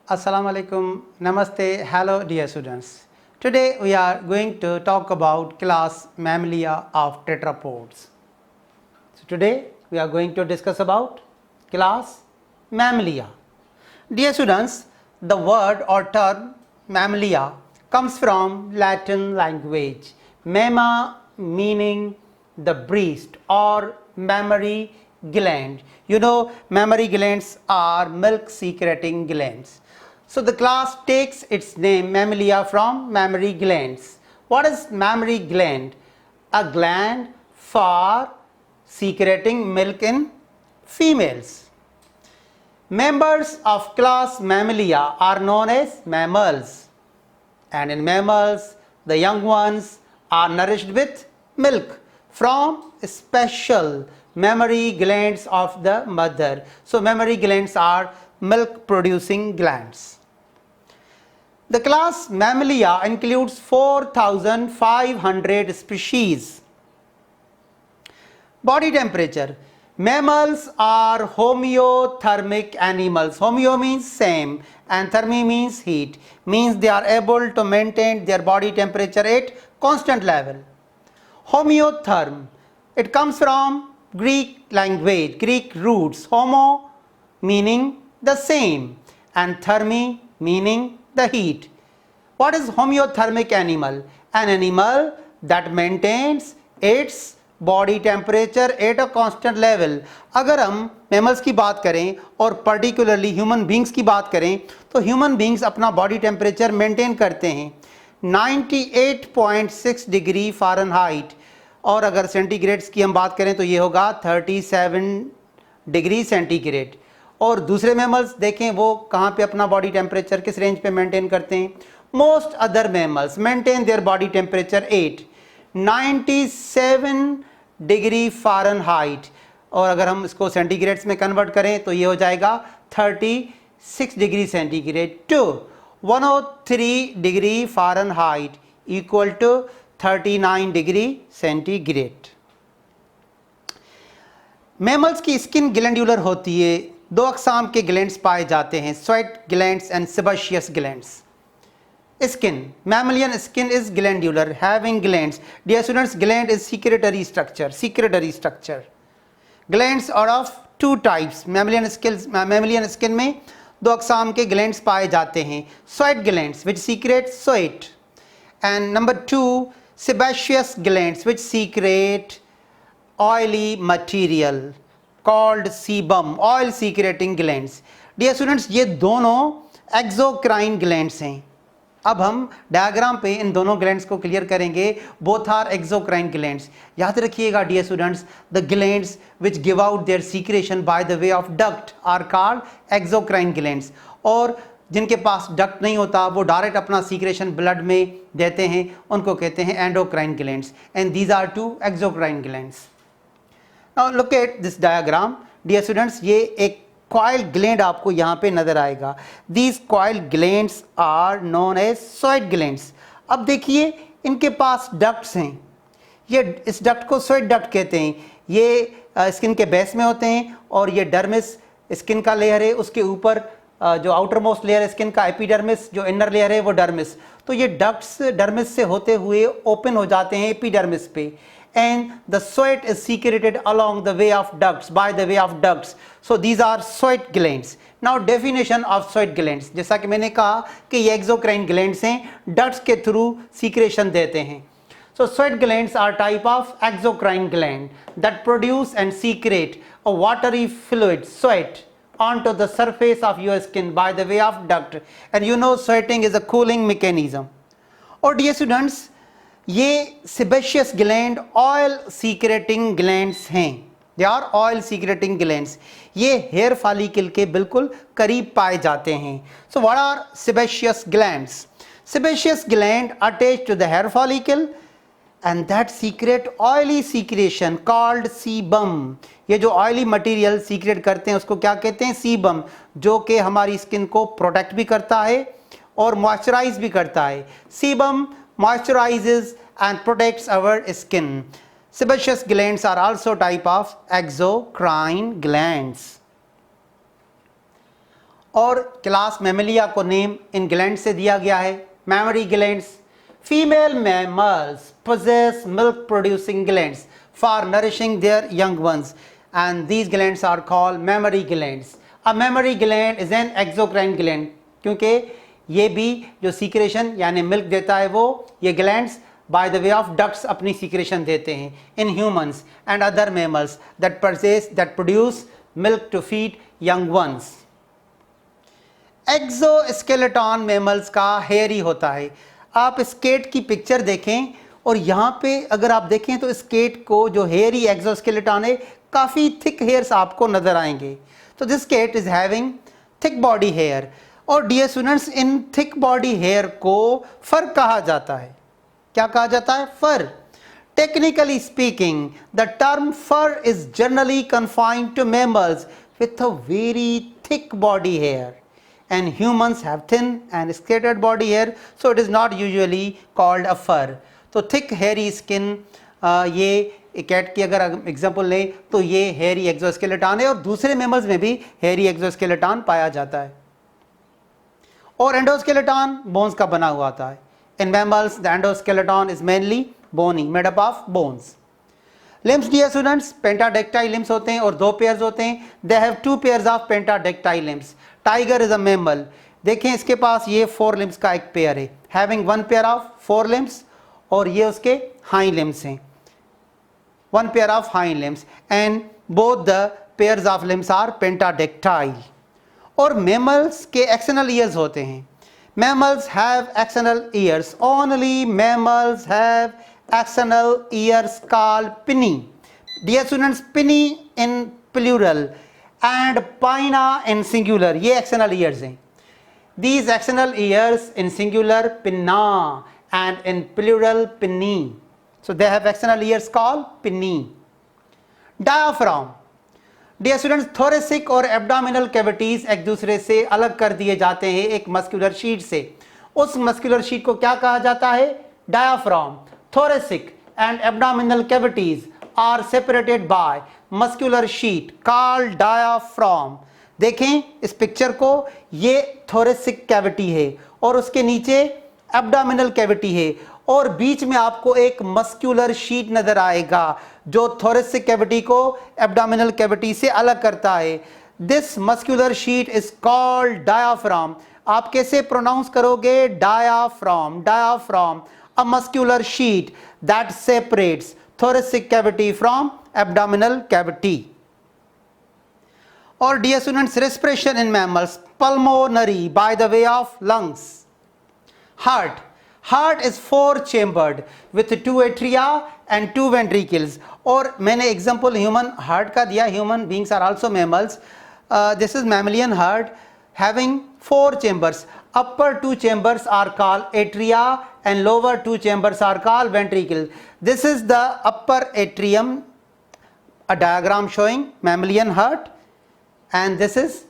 Assalamu alaikum, namaste, hello dear students. Today we are going to talk about class Mammalia of tetrapods. So today we are going to discuss about class Mammalia. Dear students, the word or term Mammalia comes from Latin language. Mamma meaning the breast or mammary gland. You know, mammary glands are milk secreting glands. So the class takes its name Mammalia from mammary glands. What is mammary gland? A gland for secreting milk in females. Members of class Mammalia are known as mammals, and in mammals the young ones are nourished with milk from special mammary glands of the mother. So mammary glands are milk producing glands. The class Mammalia includes 4,500 species. Body temperature. Mammals are homeothermic animals. Homeo means same and thermi means heat. Means they are able to maintain their body temperature at constant level. Homeotherm. It comes from Greek language, Greek roots. Homo meaning the same and thermi meaning the heat. What is homeothermic animal? An animal that maintains its body temperature at a constant level. अगर हम mammals की बात करें और particularly human beings की बात करें तो ह्यूमन बींग्स अपना बॉडी टेम्परेचर मेंटेन करते हैं 98.6 डिग्री फ़ारेनहाइट, और अगर सेंटीग्रेड्स की हम बात करें तो ये होगा 37 डिग्री सेंटीग्रेड. और दूसरे मैमल्स देखें वो कहाँ पे अपना बॉडी टेम्परेचर किस रेंज पे मेंटेन करते हैं. Most other mammals maintain their body temperature at 97 degree Fahrenheit, और अगर हम इसको सेंटीग्रेड्स में कन्वर्ट करें तो ये हो जाएगा 36 degree centigrade to 103 degree Fahrenheit equal to 39 degree centigrade. Mammals की स्किन ग्लैंडुलर होती है. दो अक़साम के ग्लैंड्स पाए जाते हैं, sweat glands and sebaceous glands. Skin. Mammalian skin is glandular, having glands. Dear students, gland is secretory structure. Secretory structure. Glands are of two types. Mammalian skin में दो अक़साम के glands पाए जाते हैं. Sweat glands which secrete sweat, and number two sebaceous glands which secrete oily material called sebum. Oil secreting glands. Dear students, ये दोनों exocrine glands हैं. अब हम डायग्राम पे इन दोनों ग्लैंड्स को क्लियर करेंगे. Both are exocrine glands. याद रखिएगा dear students, the glands which give out their secretion by the way of duct are called exocrine glands, और जिनके पास डक्ट नहीं होता वो डायरेक्ट अपना सीक्रेशन ब्लड में देते हैं, उनको कहते हैं endocrine glands, and these are two exocrine glands. Now look at this diagram dear students. ये एक कॉइल ग्लैंड आपको यहाँ पे नजर आएगा. These coil glands are known as sweat glands. अब देखिए इनके पास डक्ट्स हैं. ये इस डक्ट को स्वेट डक्ट कहते हैं. ये स्किन के बेस में होते हैं, और ये डर्मिस स्किन का लेयर है, उसके ऊपर जो आउटर मोस्ट लेयर है स्किन का एपिडर्मिस, जो इनर लेयर है वो डर्मिस. तो ये डक्ट्स डर्मिस से होते हुए ओपन हो जाते हैं एपिडर्मिस पे, and the sweat is secreted along the way of ducts, by the way of ducts. So these are sweat glands. Now definition of sweat glands. जैसा कि मैंने कहा कि ये exocrine glands हैं, ducts के through secretion देते हैं. So sweat glands are type of exocrine gland that produce and secrete a watery fluid, sweat, onto the surface of your skin by the way of duct. And you know sweating is a cooling mechanism. और dear students, ये sebaceous gland oil secreting glands हैं. They are oil secreting glands. ये hair follicle के बिल्कुल करीब पाए जाते हैं. So what are sebaceous glands? Sebaceous gland attach to the hair follicle and that secrete oily secretion called sebum. ये जो ऑयली मटेरियल सीक्रेट करते हैं उसको क्या कहते हैं? सीबम, जो कि हमारी स्किन को प्रोटेक्ट भी करता है और मॉइस्चराइज भी करता है. Sebum moisturizes and protects our skin. Sebaceous glands are also type of exocrine glands. और क्लास मैमेलिया को नेम इन ग्लैंड से दिया गया है, memory glands. Female mammals possess milk producing glands for nourishing their young ones and these glands are called mammary glands. A mammary gland is an exocrine gland क्योंकि ये भी जो secretion यानी milk देता है वो ये glands by the way of ducts अपनी सीक्रेशन देते हैं in humans and other mammals that produce milk to feed young ones. Exoskeleton mammals का हेयरी होता है। आप स्केट की पिक्चर देखें और यहाँ पे अगर आप देखें तो स्केट को जो हेयरी एक्सोस्केलेटन है काफ़ी थिक हेयर्स आपको नज़र आएंगे। तो this skate is having thick body hair. और डियर स्टूडेंट्स, इन थिक बॉडी हेयर को फर कहा जाता है। क्या कहा जाता है? Fur. Technically speaking the term fur is generally confined to mammals with a very thick body hair and humans have thin and scattered body hair, so it is not usually called a fur. तो thick hairy skin ये cat की अगर example लें तो ये hairy exoskeleton है और दूसरे मैमल्स में भी hairy exoskeleton पाया जाता है। और एंडोस्केलेटन बोन्स का बना हुआ आता है। In mammals the endoskeleton is mainly bony, made up of bones. Limbs dear students, pentadactyl limbs होते हैं और दो पेयर्स होते हैं। They have two pairs of pentadactyl limbs. Tiger is a mammal. देखें इसके पास ये 4 लिम्स का एक पेयर है, हैविंग 1 पेयर ऑफ 4 लिम्स और ये उसके हाइंड लिम्स हैं, 1 pair of hind limbs and both the pairs of limbs are pentadactyl. और मैमल्स के एक्सटर्नल ईयर्स होते हैं। Mammals have external ears, only mammals have external ears called pinnae. Dear students, pinnae in plural and pinna in singular, ये external ears हैं। These external ears in singular pinna and in plural pinni, so they have external ears called pinni. Diaphragm, dear students, thoracic और abdominal cavities एक दूसरे से अलग कर दिए जाते हैं एक muscular sheet से। उस muscular sheet को क्या कहा जाता है? Diaphragm. Thoracic and abdominal cavities are separated by muscular sheet called diaphragm. देखें इस पिक्चर को, ये thoracic cavity है और उसके नीचे abdominal cavity है और बीच में आपको एक muscular sheet नजर आएगा जो thoracic cavity को abdominal cavity से अलग करता है। This muscular sheet is called diaphragm. आप कैसे प्रोनाउंस करोगे? diaphragm. Diaphragm, a muscular sheet that separates thoracic cavity from abdominal cavity. Or dear students, respiration in mammals, pulmonary by the way of lungs. Heart, heart is 4 chambered with 2 atria and 2 ventricles. और मैंने example human heart का दिया, human beings are also mammals. This is mammalian heart having 4 chambers. Upper 2 chambers are called atria and lower 2 chambers are called ventricles. This is the upper atrium, a diagram showing mammalian heart, and this is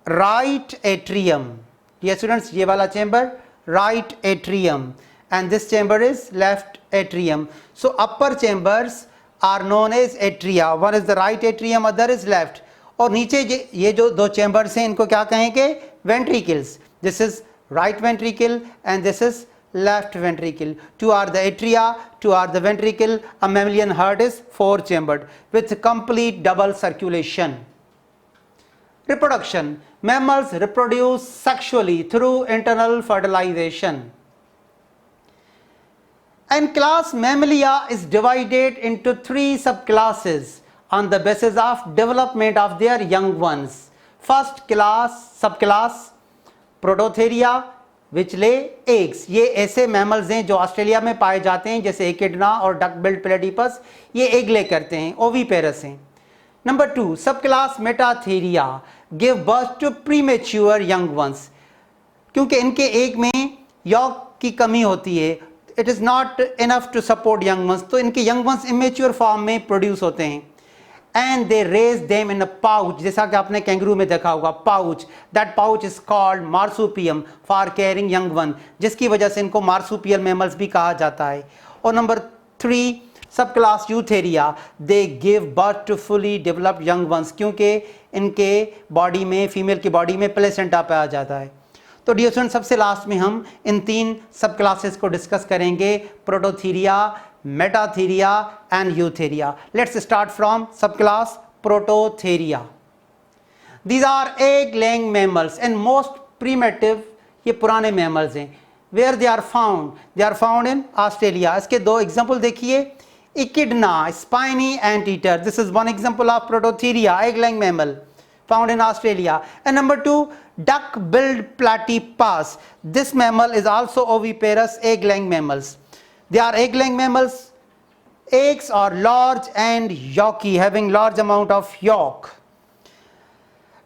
right atrium. Dear students, ये वाला chamber right atrium and this chamber is left atrium. So upper chambers are known as atria. One is the right atrium, other is left. और नीचे ये जो 2 chambers हैं इनको क्या कहेंगे? Ventricles. This is right ventricle and this is left ventricle. 2 are the atria, 2 are the ventricle. A mammalian heart is 4 chambered with complete double circulation. Reproduction. Mammals reproduce sexually through internal fertilization. And class Mammalia is divided into 3 subclasses on the basis of development of their young ones. First class, subclass Prototheria which lay eggs. ये ऐसे mammals हैं जो Australia में पाए जाते हैं जैसे echidna और डक बिल्ड प्लेटिपस, ये एग ले करते हैं, ओवीपेरस हैं। Number 2 sub class metatheria give birth to premature young ones. क्योंकि इनके एग में यॉक की कमी होती है, it is not enough to support young ones, तो इनके यंग वंस इमेच्योर फॉर्म में प्रोड्यूस होते हैं। And they raise them in a pouch, जैसा कि आपने कैंगरू में देखा होगा, pouch. That pouch is called marsupium for carrying young one, जिसकी वजह से इनको marsupial mammals भी कहा जाता है। और number 3 subclass eutheria they give birth to fully developed young ones, क्योंकि इनके बॉडी में, फीमेल की बॉडी में प्लेसेंटा पाया जाता है। तो डियर स्टूडेंट, सबसे लास्ट में हम इन 3 सब क्लासेस को डिस्कस करेंगे, prototheria, metatheria and eutheria. Let's start from subclass prototheria. These are egg-laying mammals and most primitive, ये पुराने mammals हैं। Where they are found? They are found in Australia। इसके 2 एग्जाम्पल देखिए। Echidna, spiny anteater, this is one example of prototheria, egg-laying mammal found in Australia. And number 2, duck-billed platypus, this mammal is also oviparous egg-laying mammals. They are egg-laying mammals. Eggs are large and yolky, having large amount of yolk.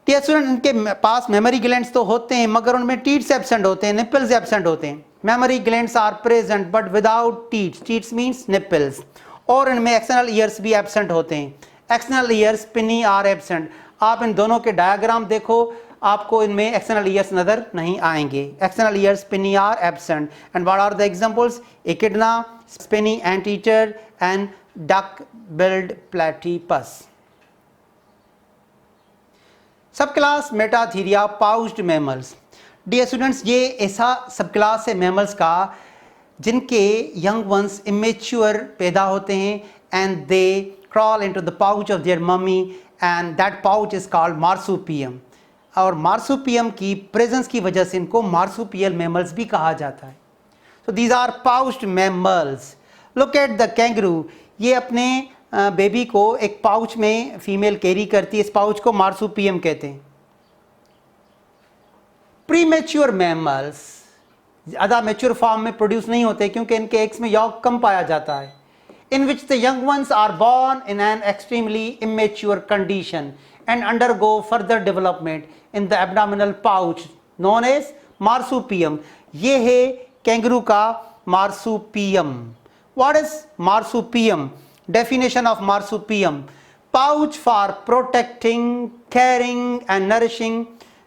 Dear student, इनके पास mammary glands तो होते हैं मगर उनमें tits absent होते हैं, nipples absent होते हैं। Mammary glands are present but without teats, teats means nipples. और इनमें एक्सटर्नल ईयर्स भी एब्सेंट होते हैं, external ears pinnae are absent. आप इन दोनों के डायग्राम देखो, आपको इनमें एक्सटर्नल ईयर्स नजर नहीं आएंगे। External ears pinnae are absent. And what are the examples? Echidna, spiny anteater and duck billed platypus. Subclass metatheria, pouched mammals. Dear students, ये ऐसा सब क्लास है मैमल्स का जिनके यंग वंस इमेच्योर पैदा होते हैं and they crawl into the pouch of their mummy and that pouch is called marsupium. और मार्सुपियम की प्रेजेंस की वजह से इनको मार्सुपियल मैमल्स भी कहा जाता है। So these are pouched mammals. Look at the kangaroo, ये अपने बेबी को एक पाउच में फीमेल कैरी करती है, इस पाउच को मार्सुपियम कहते हैं। प्रीमेच्योर मैमल्स ज़्यादा मैच्योर फॉर्म में प्रोड्यूस नहीं होते क्योंकि इनके एग्स में यॉक कम पाया जाता है। In which the young ones are born in an extremely immature condition and undergo further development in the abdominal pouch known as marsupium. ये है कैंगरू का marsupium. What is marsupium? Definition of marsupium: pouch for protecting, caring and nourishing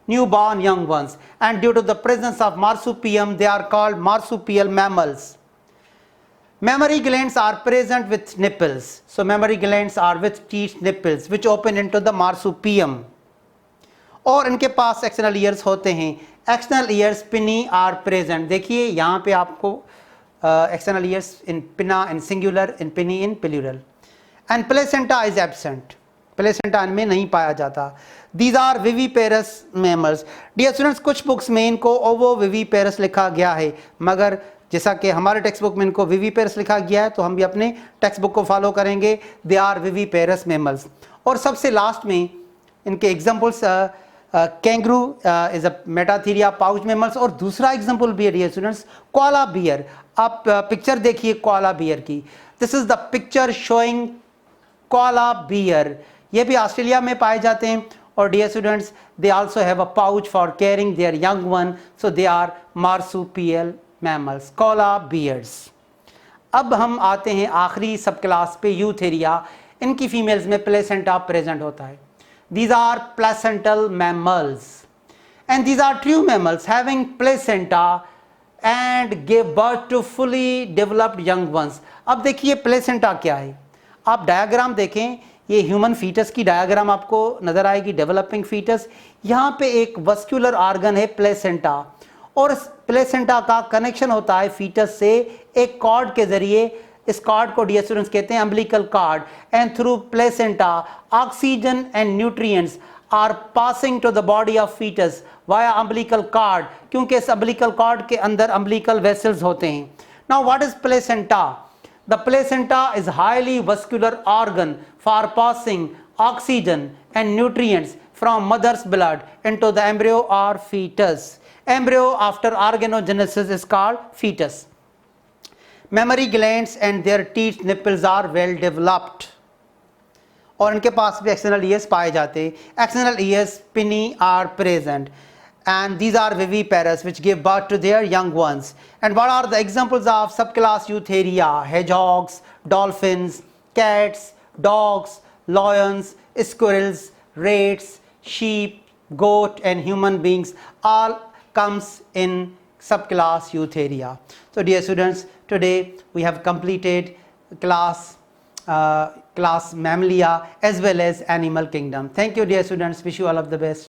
newborn young ones, and due to the presence of marsupium they are called marsupial mammals. Mammary glands are present with nipples, so mammary glands are with teeth nipples which open into the marsupium. और इनके पास external ears होते हैं। External ears pinnae are present. देखिए यहाँ पे आपको external ears in pinna in singular, in pinny in plural, and placenta is absent. placenta इनमें नहीं पाया जाता। These are viviparous mammals. Dear students, कुछ बुक्स में इनको ovoviviparous लिखा गया है मगर जैसा कि हमारे टेक्स्ट बुक में इनको viviparous लिखा गया है तो हम भी अपने टेक्स्ट बुक को फॉलो करेंगे। They are viviparous mammals. और सबसे लास्ट में इनके examples kangaroo is a metatheria pouch mammals. और दूसरा एग्जाम्पल भी है डियर स्टूडेंट्स, कोआला बियर। आप पिक्चर देखिए कोआला बियर की। This is the picture showing koala bear. ये भी ऑस्ट्रेलिया में पाए जाते हैं। और dear students, they also have a pouch for carrying their young one, so they are marsupial mammals, koala bears. अब हम आते हैं आखिरी सब क्लास पे, यूथेरिया। इनकी फीमेल्स में प्लेसेंटा प्रेजेंट होता है। These are placental mammals and these are true mammals having placenta and give birth to fully developed young ones. अब देखिए प्लेसेंटा क्या है। आप डायग्राम देखें, ये ह्यूमन फीटस की डायग्राम आपको नजर आएगी, डेवलपिंग फीटस। यहाँ पे एक वस्कुलर ऑर्गन है प्लेसेंटा और इस प्लेसेंटा का कनेक्शन होता है फीटस से एक कॉर्ड के जरिए। इस कार्ड को डियर स्टूडेंट्स कहते हैं umbilical cord. And through placenta oxygen and nutrients are passing to the body of foetus via umbilical cord, क्योंकि इस अम्बिलिकल कार्ड के अंदर अम्बिलिकल वेसल्स होते हैं। Now what is placenta? The placenta is highly vascular organ for passing oxygen and nutrients from mother's blood into the embryo और foetus. Embryo after organogenesis is called foetus. Mammary glands and their teeth nipples are well developed. और इनके पास भी external years पाए जाते हैं। External ears pinnae are present and these are viviparous which give birth to their young ones. And what are the examples of subclass Eutheria? Hedgehogs, dolphins, cats, dogs, lions, squirrels, rats, sheep, goat and human beings all comes in subclass Eutheria. So dear students, today we have completed class class Mammalia as well as animal kingdom. Thank you dear students, wish you all of the best.